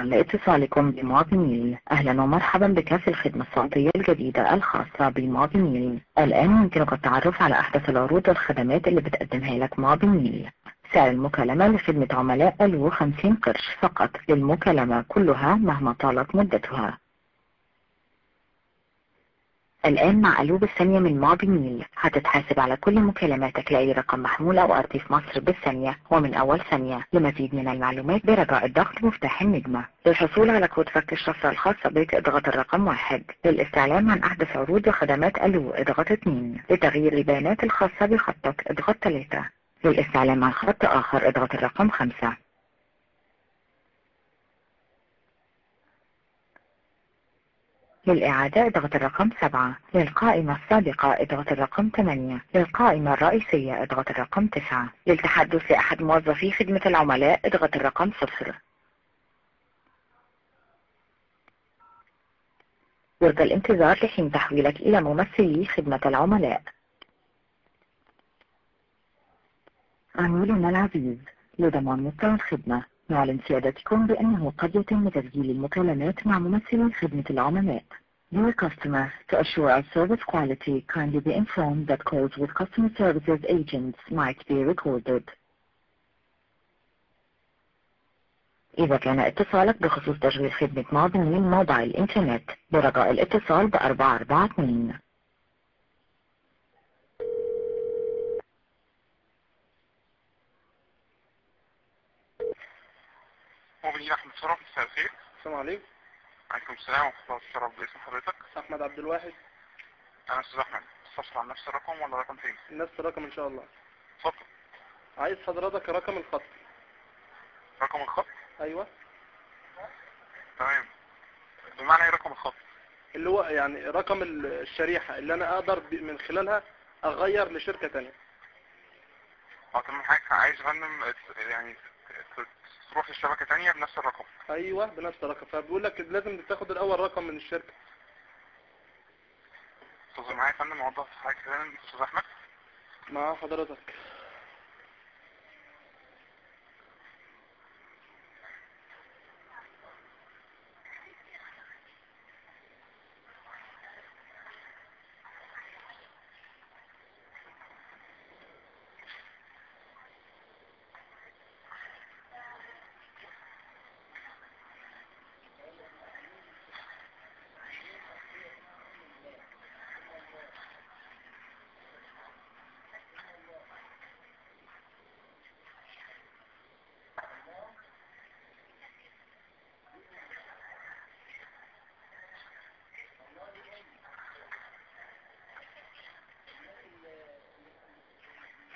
شكرا لاتصالكم بمواطنين. أهلا ومرحبا بك في الخدمة الصوتية الجديدة الخاصة بمواطنين. الآن يمكنك التعرف على أحدث العروض والخدمات اللي بتقدمها لك مواطنين. سعر المكالمة لخدمة عملاء ألو 50 قرش فقط للمكالمة كلها مهما طالت مدتها. الآن مع ألو بالثانية من مابينيل هتتحاسب على كل مكالماتك لأي رقم محمول أو أرضي في مصر بالثانية ومن أول ثانية. لمزيد من المعلومات برجاء الضغط مفتاح النجمة. للحصول على كود فك الشفرة الخاصة بك اضغط الرقم 1. للاستعلام عن أحدث عروض وخدمات ألو اضغط 2. لتغيير البيانات الخاصة بخطك اضغط 3. للاستعلام عن خط آخر اضغط الرقم 5. للإعادة اضغط الرقم 7. للقائمة السابقة اضغط الرقم 8. للقائمة الرئيسية اضغط الرقم 9. للتحدث لأحد موظفي خدمة العملاء اضغط الرقم 0. يرجى الانتظار لحين تحويلك إلى ممثلي خدمة العملاء. عميلنا العزيز، لضمان مستوى الخدمة نعلن سيادتكم بأنه قد يتم تسجيل المكالمات مع ممثلي خدمة العملاء. Dear customer, to assure our service quality, kindly be informed that calls with customer services agents might be recorded. إذا كان اتصالك بخصوص تشغيل خدمة معظمين موبايل إنترنت برجاء الاتصال ب442. مؤمنين أحمد شرف، مساء الخير. السلام عليكم. عليكم السلام ورحمة الله وبركاته. باسم حضرتك؟ أحمد عبد الواحد. أنا أستاذ أحمد. تستفسر عن نفس الرقم ولا رقم تاني؟ نفس الرقم إن شاء الله. اتفضل. عايز حضرتك رقم الخط. رقم الخط؟ أيوة. تمام. بمعنى إيه رقم الخط؟ اللي هو يعني رقم الشريحة اللي أنا أقدر من خلالها أغير لشركة تانية. تمام. حضرتك عايز يا فندم يعني تروح لشبكة تانية بنفس الرقم؟ أيوة بنفس الرقم، فبيقول لك لازم تاخد الأول رقم من الشركة. اتفضل معايا يا فندم. موضح حضرتك كده أستاذ أحمد. مع حضرتك.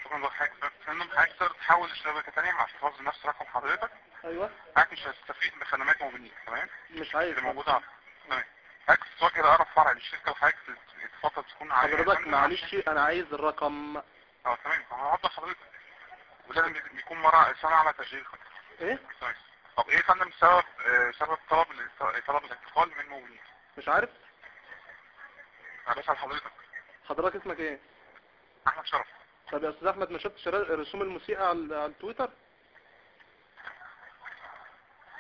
شكرا لحضرتك. فندم حضرتك تقدر تحول لشبكة تانية مع احتفاظ بنفس رقم حضرتك. أيوة. حضرتك مش هتستفيد بخدمات موبينيل. تمام؟ مش عايز. اللي موجودة. تمام. حضرتك تتوجه لأقرب فرع للشركة وحضرتك تفضل تكون عليه. حضرتك معلش أنا عايز الرقم. تمام. هوضح حضرتك. ولازم يكون مرة سنة على تسجيل خط. إيه؟ طيب. طب ايه يا فندم سبب طلب الانتقال من موبينيل؟ مش عارف. انا بسأل حضرتك. حضرتك اسمك إيه؟ احمد شرف. طب يا أستاذ أحمد، ما شفتش رسوم الموسيقى على التويتر؟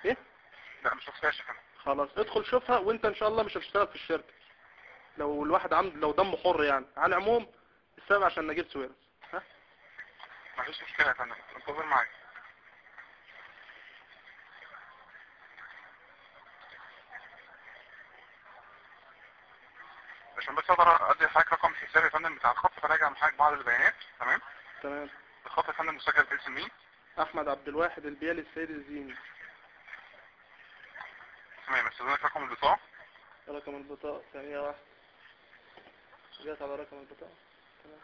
إيه؟ لا مش شفتهاش يا فندم. خلاص ادخل شوفها، وانت ان شاء الله مش هتشتغل في الشركة لو الواحد لو دمه حر يعني. على العموم السبب عشان نجيب سويرس. ها؟ مفيش مشكلة يا فندم. انتظر معايا. عشان بس اقدر ادي لحضرتك رقم حساب يا فندم بتاع الخط فراجع من حضرتك بعض البيانات. تمام؟ تمام. الخط يا فندم مسجل باسم مين؟ احمد عبد الواحد البيالي السيد الزيني. تمام. استاذنك رقم البطاقة. رقم البطاقة ثانية واحدة. جات على رقم البطاقة. تمام.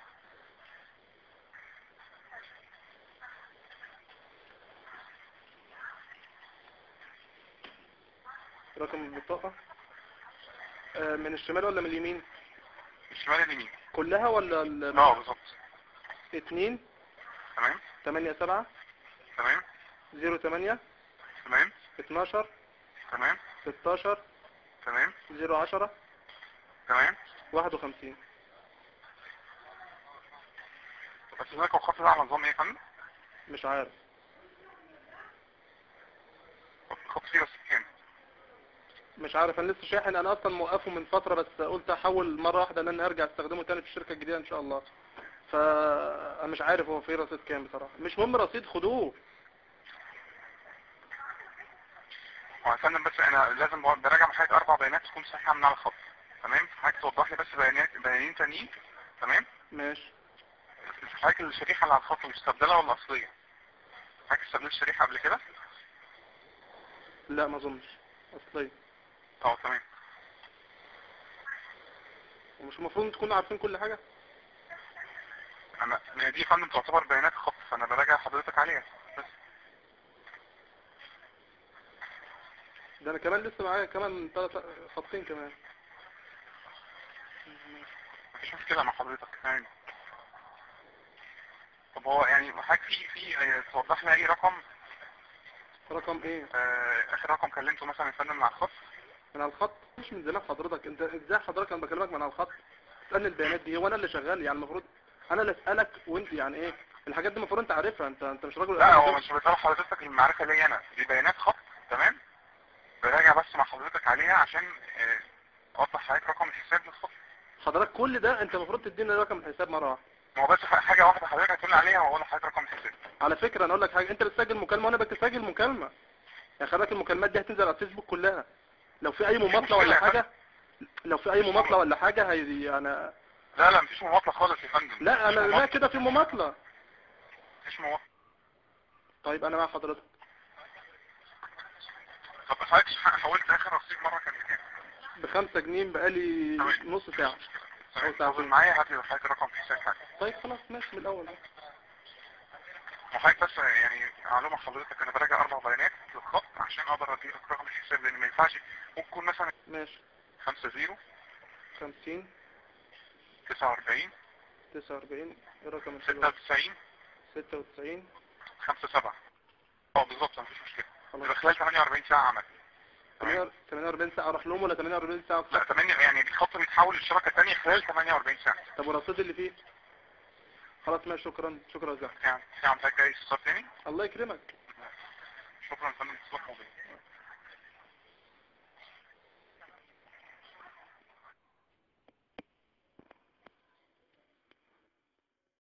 رقم البطاقة من الشمال ولا من اليمين؟ الشمال اليمين. كلها ولا بالظبط. 2. تمام. 8-7. تمام. 0-8. تمام. 12. تمام. 16. تمام. 0-10. تمام. 51. بس هناك الخط ده على نظام ايه يا فندم؟ مش عارف. الخط فيه بس كام؟ مش عارف، انا لسه شاحن، انا اصلا موقفه من فترة، بس قلت احول مرة واحدة لان ارجع استخدمه تاني في الشركة الجديدة ان شاء الله. مش عارف هو في رصيد كام بصراحة، مش مهم رصيد، خدوه. هو يا فندم بس انا لازم براجع مع حضرتك 4 بيانات تكون صحيحة من على الخط، تمام؟ حضرتك توضح لي بس بيانين تانيين، تمام؟ ماشي. حضرتك الشريحة اللي على الخط مستبدلة ولا اصلية؟ حضرتك استبدلت الشريحة قبل كده؟ لا ما اظنش اصلي. تمام. ومش المفروض تكونوا عارفين كل حاجة؟ انا دي يا فندم تعتبر بيانات خط، فانا براجع حضرتك عليها بس. ده انا كمان لسه معايا كمان 3 خطين كمان. مفيش مشكلة مع حضرتك يعني. طب هو يعني حضرتك في توضح لي اي رقم؟ رقم ايه؟ اخر رقم كلمته مثلا يا فندم مع الخط؟ من على الخط؟ مش من زمان حضرتك، انت ازاي حضرتك انا بكلمك من على الخط تسألني البيانات دي؟ هو انا اللي شغال يعني؟ المفروض انا اللي اسألك، وانت يعني ايه الحاجات دي المفروض انت عارفها، انت مش راجل. لا هو مش بيطلع حضرتك المعرفة ليا انا، دي بيانات خط، تمام؟ براجع بس مع حضرتك عليها عشان اوضح حضرتك رقم الحساب للخط. حضرتك كل ده انت المفروض تديني رقم الحساب مرة واحدة. ما هو بس حاجة واحدة حضرتك هتقول عليها واقول لحضرتك رقم الحساب. على فكرة انا اقول لك حاجة، انت بتسجل مكالمة وانا بسجل مكالمة، يعني خلي بالك المكالمات دي هتنزل على الفيسبوك كلها، لو في اي مماطلة ولا حاجة، لو في اي مماطلة ولا حاجة هي انا. لا مفيش مماطلة خالص يا فندم. لا انا لا كده في مماطلة. مفيش مماطلة. طيب انا مع حضرتك. طب حضرتك حاولت اخر رصيد مرة كان بكام؟ ب5 جنيه بقالي نص ساعة او ساعتين. معايا هات لي حضرتك رقم حساب حاجة. طيب خلاص ماشي من الاول. وحضرتك بس يعني معلومة حضرتك انا براجع 4 بيانات للخط عشان اقدر اديلك رقم الحساب، لان ما ينفعش ممكن يكون مثلا ماشي 50 50 49 49 الرقم 96 96 57. بالظبط مفيش مشكلة. خلاص. يبقى خلال 48 ساعة عمل. 48 ساعة اروح لهم ولا 48 ساعة؟ لا 8 يعني الخط بيتحول للشبكة الثانية خلال 48 ساعة. طب والرصيد اللي فيه؟ خلاص ماشي، شكرا يا زهر. يعني حضرتك جاي استفسار تاني؟ الله يكرمك. شكرا فندم، تصبح مبين.